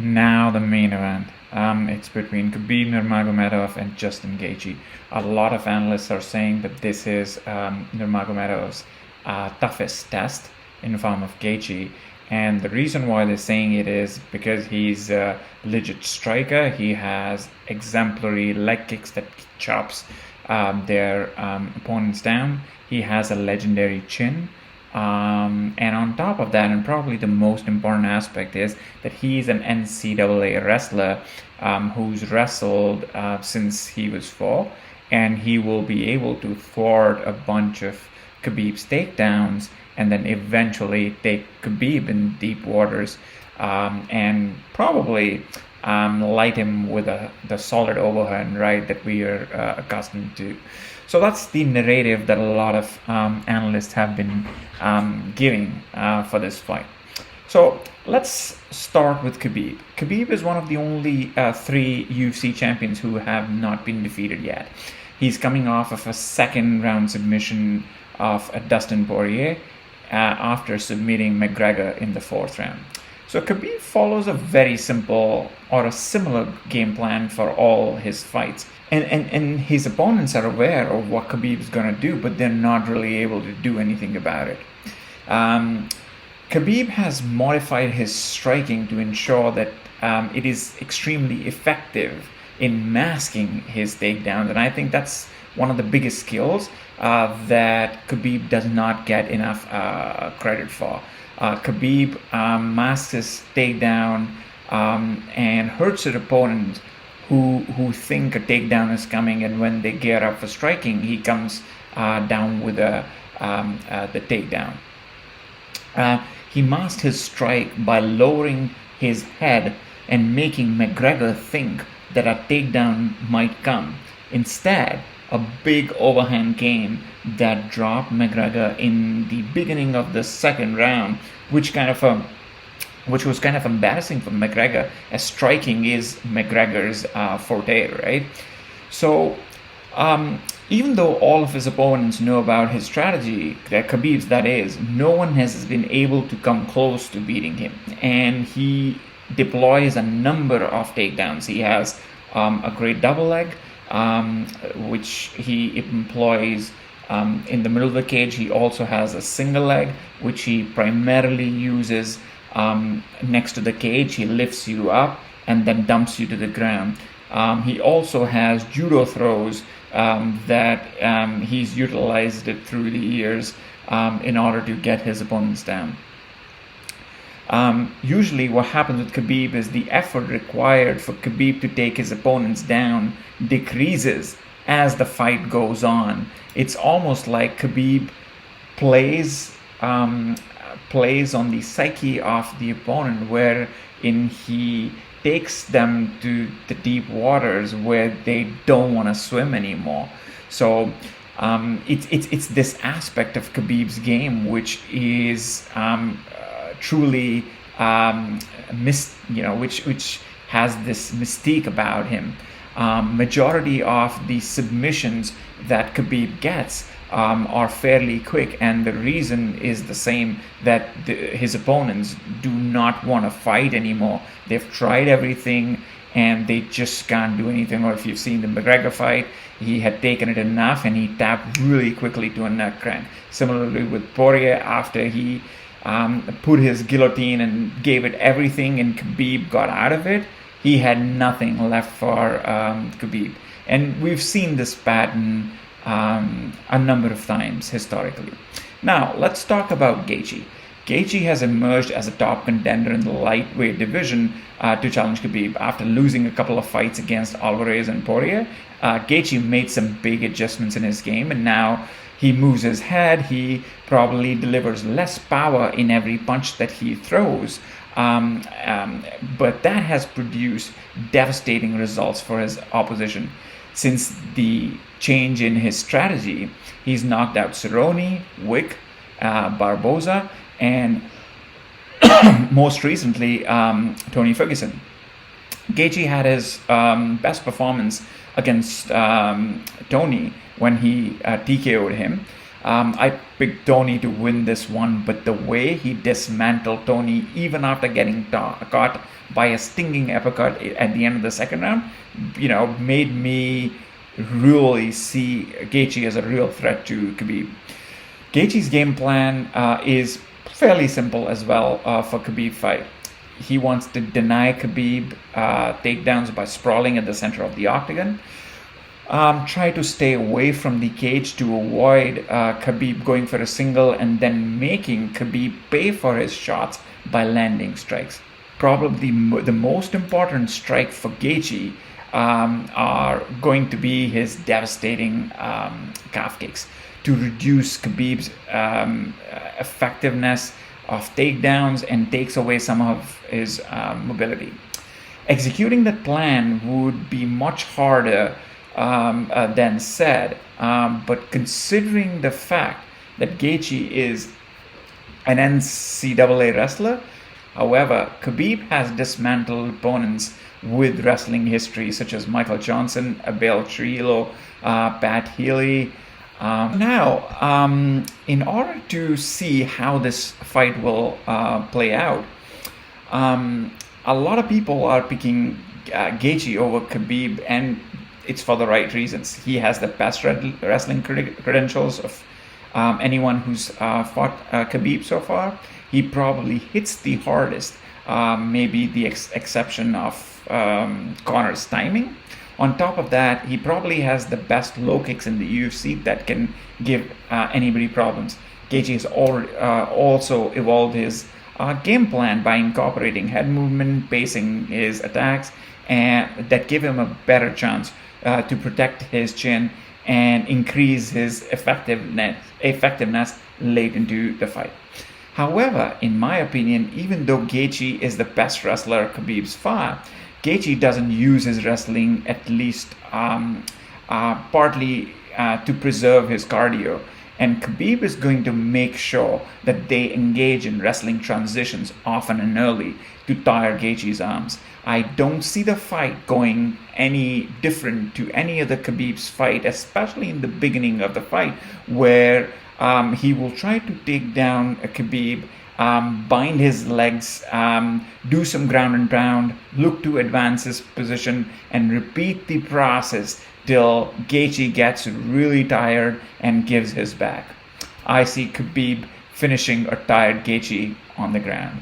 Now the main event. It's between Khabib Nurmagomedov and Justin Gaethje. A lot of analysts are saying that this is Nurmagomedov's toughest test in form of Gaethje. And the reason why they're saying it is because he's a legit striker. He has exemplary leg kicks that chops their opponents down. He has a legendary chin. And on top of that, and probably the most important aspect, is that he's an NCAA wrestler who's wrestled since he was 4, and he will be able to thwart a bunch of Khabib's takedowns and then eventually take Khabib in deep waters and probably light him with the solid overhand right that we are accustomed to. So that's the narrative that a lot of analysts have been giving for this fight. So let's start with Khabib. Khabib is one of the only 3 UFC champions who have not been defeated yet. He's coming off of a second round submission of Dustin Poirier after submitting McGregor in the 4th round. So Khabib follows a very simple or a similar game plan for all his fights. And his opponents are aware of what Khabib is going to do, but they're not really able to do anything about it. Khabib has modified his striking to ensure that it is extremely effective in masking his takedowns. And I think that's one of the biggest skills that Khabib does not get enough credit for. Khabib masks his takedown and hurts his opponent who think a takedown is coming, and when they gear up for striking, he comes down with the takedown. He masked his strike by lowering his head and making McGregor think that a takedown might come. Instead, a big overhand game that dropped McGregor in the beginning of the 2nd round, which was kind of embarrassing for McGregor, as striking is McGregor's forte, right? So even though all of his opponents know about his strategy, Khabib's that is, no one has been able to come close to beating him. And he deploys a number of takedowns. He has a great double leg, which he employs in the middle of the cage. He also has a single leg, which he primarily uses next to the cage. He lifts you up and then dumps you to the ground. He also has judo throws that he's utilized it through the years in order to get his opponents down. Usually what happens with Khabib is the effort required for Khabib to take his opponents down decreases as the fight goes on. It's almost like Khabib plays on the psyche of the opponent, wherein he takes them to the deep waters where they don't want to swim anymore. So it's this aspect of Khabib's game which is truly which has this mystique about him. Majority of the submissions that Khabib gets are fairly quick, and the reason is the same, that his opponents do not want to fight anymore. They've tried everything and they just can't do anything. Or if you've seen the McGregor fight, he had taken it enough and he tapped really quickly to a neck crank. Similarly with Poirier, after he put his guillotine and gave it everything and Khabib got out of it, he had nothing left for Khabib. And we've seen this pattern a number of times historically. Now, let's talk about Gaethje. Gaethje has emerged as a top contender in the lightweight division to challenge Khabib. After losing a couple of fights against Alvarez and Poirier, Gaethje made some big adjustments in his game, and now he moves his head. He probably delivers less power in every punch that he throws. But that has produced devastating results for his opposition. Since the change in his strategy, he's knocked out Cerrone, Wick, Barboza, and most recently, Tony Ferguson. Gaethje had his best performance against Tony when he TKO'd him. I picked Tony to win this one, but the way he dismantled Tony, even after getting caught by a stinging uppercut at the end of the second round, made me really see Gaethje as a real threat to Khabib. Gaethje's game plan is fairly simple as well for Khabib fight. He wants to deny Khabib takedowns by sprawling at the center of the octagon. Try to stay away from the cage to avoid Khabib going for a single and then making Khabib pay for his shots by landing strikes. Probably the most important strike for Gaethje are going to be his devastating calf kicks to reduce Khabib's effectiveness of takedowns and takes away some of his mobility. Executing that plan would be much harder than said, but considering the fact that Gaethje is an NCAA wrestler, however, Khabib has dismantled opponents with wrestling history such as Michael Johnson, Abel Trillo, Pat Healy. Now, in order to see how this fight will play out, a lot of people are picking Gaethje over Khabib, and it's for the right reasons. He has the best wrestling credentials of anyone who's fought Khabib so far. He probably hits the hardest, maybe the exception of Conor's timing. On top of that, he probably has the best low kicks in the UFC that can give anybody problems. Gaethje has also evolved his game plan by incorporating head movement, pacing his attacks, and that give him a better chance to protect his chin and increase his effectiveness late into the fight. However, in my opinion, even though Gaethje is the best wrestler Khabib's fought, Gaethje doesn't use his wrestling at least partly to preserve his cardio. And Khabib is going to make sure that they engage in wrestling transitions often and early to tire Gaethje's arms. I don't see the fight going any different to any other Khabib's fight, especially in the beginning of the fight, where he will try to take down a Khabib, bind his legs, do some ground and pound, look to advance his position, and repeat the process till Gaethje gets really tired and gives his back. I see Khabib finishing a tired Gaethje on the ground.